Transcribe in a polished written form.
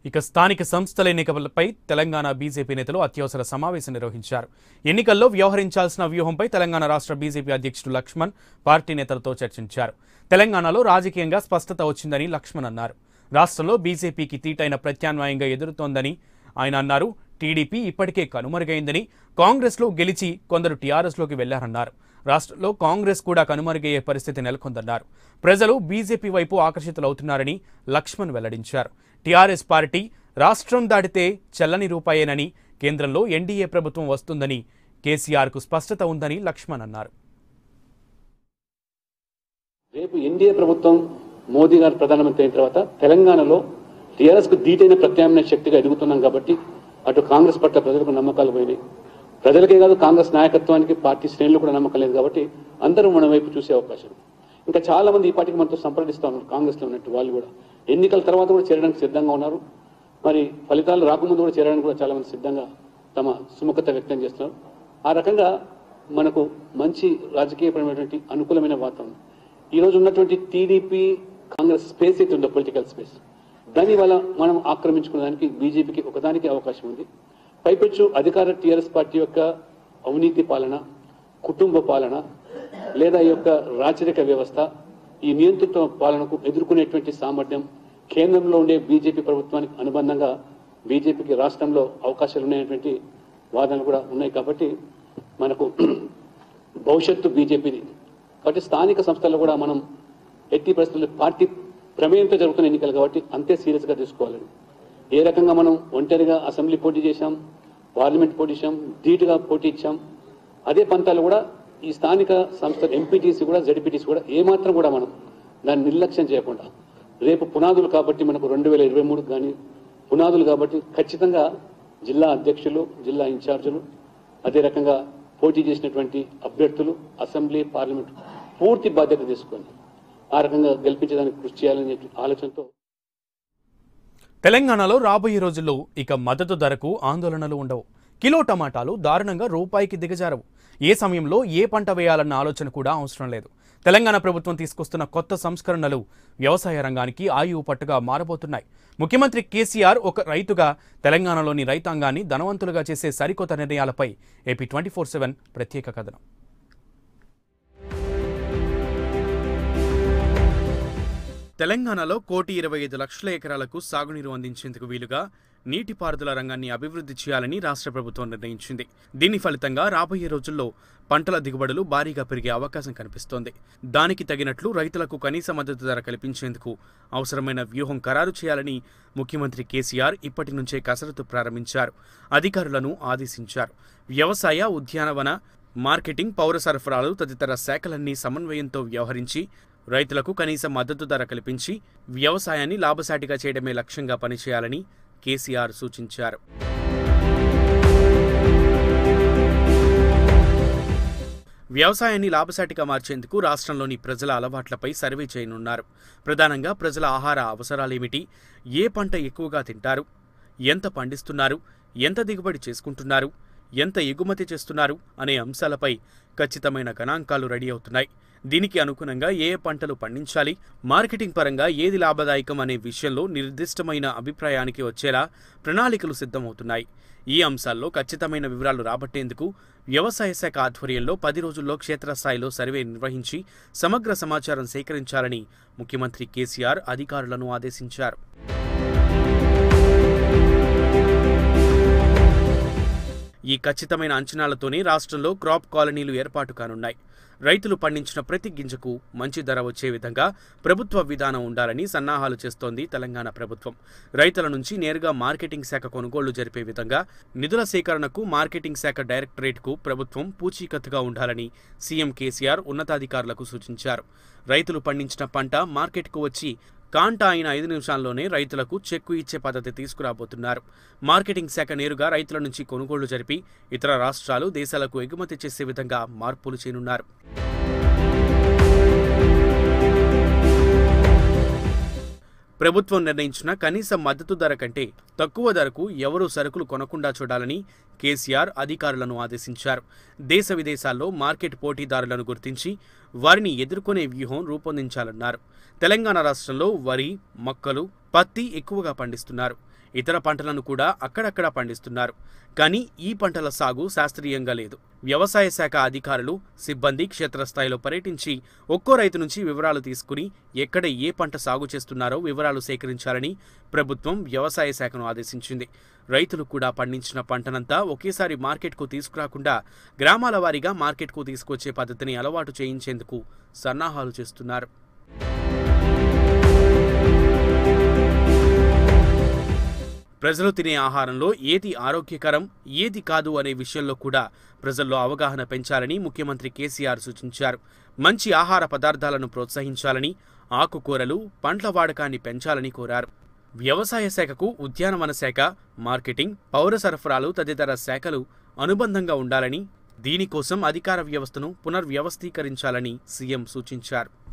ఇక స్థానిక సంస్థల ఎన్నికలపై తెలంగాణ బీజేపీ నేతలు అత్యవసర సమావేశం నిర్వహించారు. ఎన్నికల్లో వ్యవహరించాల్సిన వ్యూహంపై తెలంగాణ రాష్ట్ర బీజేపీ అధ్యక్షుడు లక్ష్మణ్ పార్టీ నేతలతో చర్చించారు. తెలంగాణలో రాజకీయంగా స్పష్టత వచ్చిందని లక్ష్మణ్ అన్నారు. రాష్ట్రంలో బీజేపీకి తీటైన ప్రత్యామ్నాయంగా ఎదురుతోందని ఆయన అన్నారు. టీడీపీ ఇప్పటికే కనుమరుగైందని, కాంగ్రెస్లో గెలిచి కొందరు టీఆర్ఎస్లోకి వెళ్లారన్నారు. రాష్ట్రంలో కాంగ్రెస్ కూడా కనుమరుగయ్యే పరిస్థితి నెలకొందన్నారు. ప్రజలు బీజేపీ వైపు ఆకర్షితులవుతున్నారని లక్ష్మణ్ వెల్లడించారు. టీఆర్ఎస్ పార్టీ రాష్ట్రం దాటితే చెల్లని రూపాయేనని, కేంద్రంలో ఎన్డీఏ ప్రభుత్వం వస్తుందని కేసీఆర్కు స్పష్టత ఉందని లక్ష్మణ్ అన్నారు. రేపు ఎన్డీఏ ప్రభుత్వం మోదీ గారు ప్రధానమంత్రి అయిన తర్వాత తెలంగాణలో టీఆర్ఎస్ కు ధీటైన ప్రత్యామ్నాయ శక్తిగా ఎదుగుతున్నాం కాబట్టి అటు కాంగ్రెస్ పట్ల ప్రజలకు నమ్మకాలు పోయినాయి. ప్రజలకే కాదు, కాంగ్రెస్ నాయకత్వానికి పార్టీ శ్రేణులు కూడా నమ్మకం లేదు కాబట్టి అందరూ మన వైపు చూసే అవకాశం. ఇంకా చాలా మంది ఈ పార్టీకి మనతో సంప్రదిస్తూ ఉన్నారు. కాంగ్రెస్ లో ఉన్నట్టు వాళ్ళు కూడా ఎన్నికల తర్వాత కూడా చేరడానికి సిద్ధంగా ఉన్నారు. మరి ఫలితాలు రాకముందు కూడా చేరడానికి కూడా చాలా మంది సిద్ధంగా తమ సుముఖత వ్యక్తం చేస్తున్నారు. ఆ రకంగా మనకు మంచి రాజకీయపరమైనటువంటి అనుకూలమైన వాతావరణం ఈ రోజు ఉన్నటువంటి టీడీపీ కాంగ్రెస్ స్పేస్ అయితే ఉందో, పొలిటికల్ స్పేస్, దాని వల్ల మనం ఆక్రమించుకునేదానికి బీజేపీకి ఒకదానికి అవకాశం ఉంది. పైపెచ్చు అధికార టీఆర్ఎస్ పార్టీ యొక్క అవినీతి పాలన, కుటుంబ పాలన, లేదా ఈ యొక్క రాచరిక వ్యవస్థ, ఈ నియంత్రిత పాలనకు ఎదుర్కొనేటువంటి సామర్థ్యం కేంద్రంలో ఉండే బీజేపీ ప్రభుత్వానికి అనుబంధంగా బీజేపీకి రాష్ట్రంలో అవకాశాలు ఉన్నాయనేటువంటి వాదనలు కూడా ఉన్నాయి. కాబట్టి మనకు భవిష్యత్తు బీజేపీది. కాబట్టి స్థానిక సంస్థల్లో కూడా మనం ఎట్టి పరిస్థితుల్లో పార్టీ ప్రమేయంతో జరుగుతున్న ఎన్నికలు కాబట్టి అంతే సీరియస్గా తీసుకోవాలని, ఏ రకంగా మనం ఒంటరిగా అసెంబ్లీ పోటీ చేశాం, పార్లమెంట్ పోటీ చేశాం, ధీటుగా పోటీ ఇచ్చాం, అదే పంతాలు కూడా ఈ స్థానిక సంస్థ ఎంపీటీసీ కూడా జడ్పీటీసీ కూడా ఏమాత్రం కూడా మనం దాన్ని నిర్లక్ష్యం చేయకుండా, రేపు పునాదులు కాబట్టి మనకు 2023 కానీ పునాదులు కాబట్టి ఖచ్చితంగా జిల్లా అధ్యక్షులు, జిల్లా ఇన్ఛార్జీలు, అదే రకంగా పోటీ చేసినటువంటి అభ్యర్థులు అసెంబ్లీ పార్లమెంట్ పూర్తి బాధ్యత తీసుకొని ఆ రకంగా గెలిపించడానికి కృషి చేయాలనే ఆలోచనతో తెలంగాణలో రాబోయే రోజుల్లో ఇక మద్దతు ధరకు ఆందోళనలు ఉండవు. కిలో టమాటాలు దారుణంగా రూపాయికి దిగజారవు. ఏ సమయంలో ఏ పంట వేయాలన్న ఆలోచన కూడా అవసరం లేదు. తెలంగాణ ప్రభుత్వం తీసుకొస్తున్న కొత్త సంస్కరణలు వ్యవసాయ రంగానికి ఆయువు పట్టుగా మారబోతున్నాయి. ముఖ్యమంత్రి కేసీఆర్ ఒక రైతుగా తెలంగాణలోని రైతాంగాన్ని ధనవంతులుగా చేసే సరికొత్త నిర్ణయాలపై ఏపీ 24/7 ప్రత్యేక కథనం. తెలంగాణలో 1,25,00,000 ఎకరాలకు సాగునీరు అందించేందుకు వీలుగా నీటిపారుదల రంగాన్ని అభివృద్ధి చేయాలని రాష్ట్ర ప్రభుత్వం నిర్ణయించింది. దీని ఫలితంగా రాబోయే రోజుల్లో పంటల దిగుబడులు భారీగా పెరిగే అవకాశం కనిపిస్తోంది. దానికి తగినట్లు రైతులకు కనీస మద్దతు ధర కల్పించేందుకు అవసరమైన వ్యూహం ఖరారు చేయాలని ముఖ్యమంత్రి కేసీఆర్ ఇప్పటి నుంచే కసరత్తు ప్రారంభించారు. అధికారులను ఆదేశించారు. వ్యవసాయ, ఉద్యానవన, మార్కెటింగ్, పౌర సరఫరాలు తదితర శాఖలన్నీ సమన్వయంతో వ్యవహరించి రైతులకు కనీస మద్దతు ధర కల్పించి వ్యవసాయాన్ని లాభసాటిగా చేయడమే లక్ష్యంగా పనిచేయాలని కేసీఆర్ సూచించారు. వ్యవసాయాన్ని లాభసాటిగా మార్చేందుకు రాష్ట్రంలోని ప్రజల అలవాట్లపై సర్వే చేయనున్నారు. ప్రధానంగా ప్రజల ఆహార అవసరాలేమిటి, ఏ పంట ఎక్కువగా తింటారు, ఎంత పండిస్తున్నారు, ఎంత దిగుబడి చేసుకుంటున్నారు, ఎంత ఎగుమతి చేస్తున్నారు అనే అంశాలపై ఖచ్చితమైన గణాంకాలు రెడీ అవుతున్నాయి. దీనికి అనుగుణంగా ఏ పంటలు పండించాలి, మార్కెటింగ్ పరంగా ఏది లాభదాయకం అనే విషయంలో నిర్దిష్టమైన అభిప్రాయానికి వచ్చేలా ప్రణాళికలు సిద్ధమవుతున్నాయి. ఈ అంశాల్లో ఖచ్చితమైన వివరాలు రాబట్టేందుకు వ్యవసాయ శాఖ ఆధ్వర్యంలో 10 రోజుల్లో క్షేత్రస్థాయిలో సర్వే నిర్వహించి సమగ్ర సమాచారం సేకరించాలని ముఖ్యమంత్రి కేసీఆర్ అధికారులను ఆదేశించారు. ఈ ఖచ్చితమైన అంచనాలతోనే రాష్ట్రంలో క్రాప్ కాలనీలు ఏర్పాటు కానున్నాయి. రైతులు పండించిన ప్రతి గింజకు మంచి ధర వచ్చే విధంగా ప్రభుత్వ విధానం ఉండాలని సన్నాహాలు చేస్తోంది తెలంగాణ ప్రభుత్వం. రైతుల నుంచి నేరుగా మార్కెటింగ్ శాఖ కొనుగోళ్లు జరిపే విధంగా నిధుల సేకరణకు మార్కెటింగ్ శాఖ డైరెక్టరేట్కు ప్రభుత్వం పూచీకత్తుగా ఉండాలని సీఎం కేసీఆర్ ఉన్నతాధికారులకు సూచించారు. రైతులు పండించిన పంట మార్కెట్కు వచ్చి కాంటా అయిన 5 నిమిషాల్లోనే రైతులకు చెక్కు ఇచ్చే పద్ధతి తీసుకురాబోతున్నారు. మార్కెటింగ్ శాఖ నేరుగా రైతుల నుంచి కొనుగోళ్లు జరిపి ఇతర రాష్ట్రాలు, దేశాలకు ఎగుమతి చేసే విధంగా మార్పులు చేయనున్నారు. ప్రభుత్వం నిర్ణయించిన కనీస మద్దతు ధర కంటే తక్కువ ధరకు ఎవరూ సరుకులు కొనకుండా చూడాలని కేసీఆర్ అధికారులను ఆదేశించారు. దేశ విదేశాల్లో మార్కెట్ పోటీదారులను గుర్తించి వారిని ఎదుర్కొనే వ్యూహం రూపొందించాలన్నారు. తెలంగాణ రాష్ట్రంలో వరి, మొక్కలు, పత్తి ఎక్కువగా పండిస్తున్నారు. ఇతర పంటలను కూడా అక్కడక్కడా పండిస్తున్నారు. కానీ ఈ పంటల సాగు శాస్త్రీయంగా లేదు. వ్యవసాయ శాఖ అధికారులు, సిబ్బంది క్షేత్రస్థాయిలో పర్యటించి ఒక్కో రైతు నుంచి వివరాలు తీసుకుని ఎక్కడ ఏ పంట సాగు చేస్తున్నారో వివరాలు సేకరించాలని ప్రభుత్వం వ్యవసాయ శాఖను ఆదేశించింది. రైతులు కూడా పండించిన పంటనంతా ఒకేసారి మార్కెట్కు తీసుకురాకుండా గ్రామాల వారీగా మార్కెట్కు తీసుకొచ్చే పద్ధతిని అలవాటు చేయించేందుకు సన్నాహాలు చేస్తున్నారు. ప్రజలు తినే ఆహారంలో ఏది ఆరోగ్యకరం, ఏది కాదు అనే విషయంలో కూడా ప్రజల్లో అవగాహన పెంచాలని ముఖ్యమంత్రి కేసీఆర్ సూచించారు. మంచి ఆహార పదార్థాలను ప్రోత్సహించాలని, ఆకుకూరలు, పండ్ల వాడకాన్ని పెంచాలని కోరారు. వ్యవసాయ శాఖకు ఉద్యానవన శాఖ, మార్కెటింగ్, పౌర సరఫరాలు తదితర శాఖలు అనుబంధంగా ఉండాలని, దీనికోసం అధికార వ్యవస్థను పునర్వ్యవస్థీకరించాలని సీఎం సూచించారు.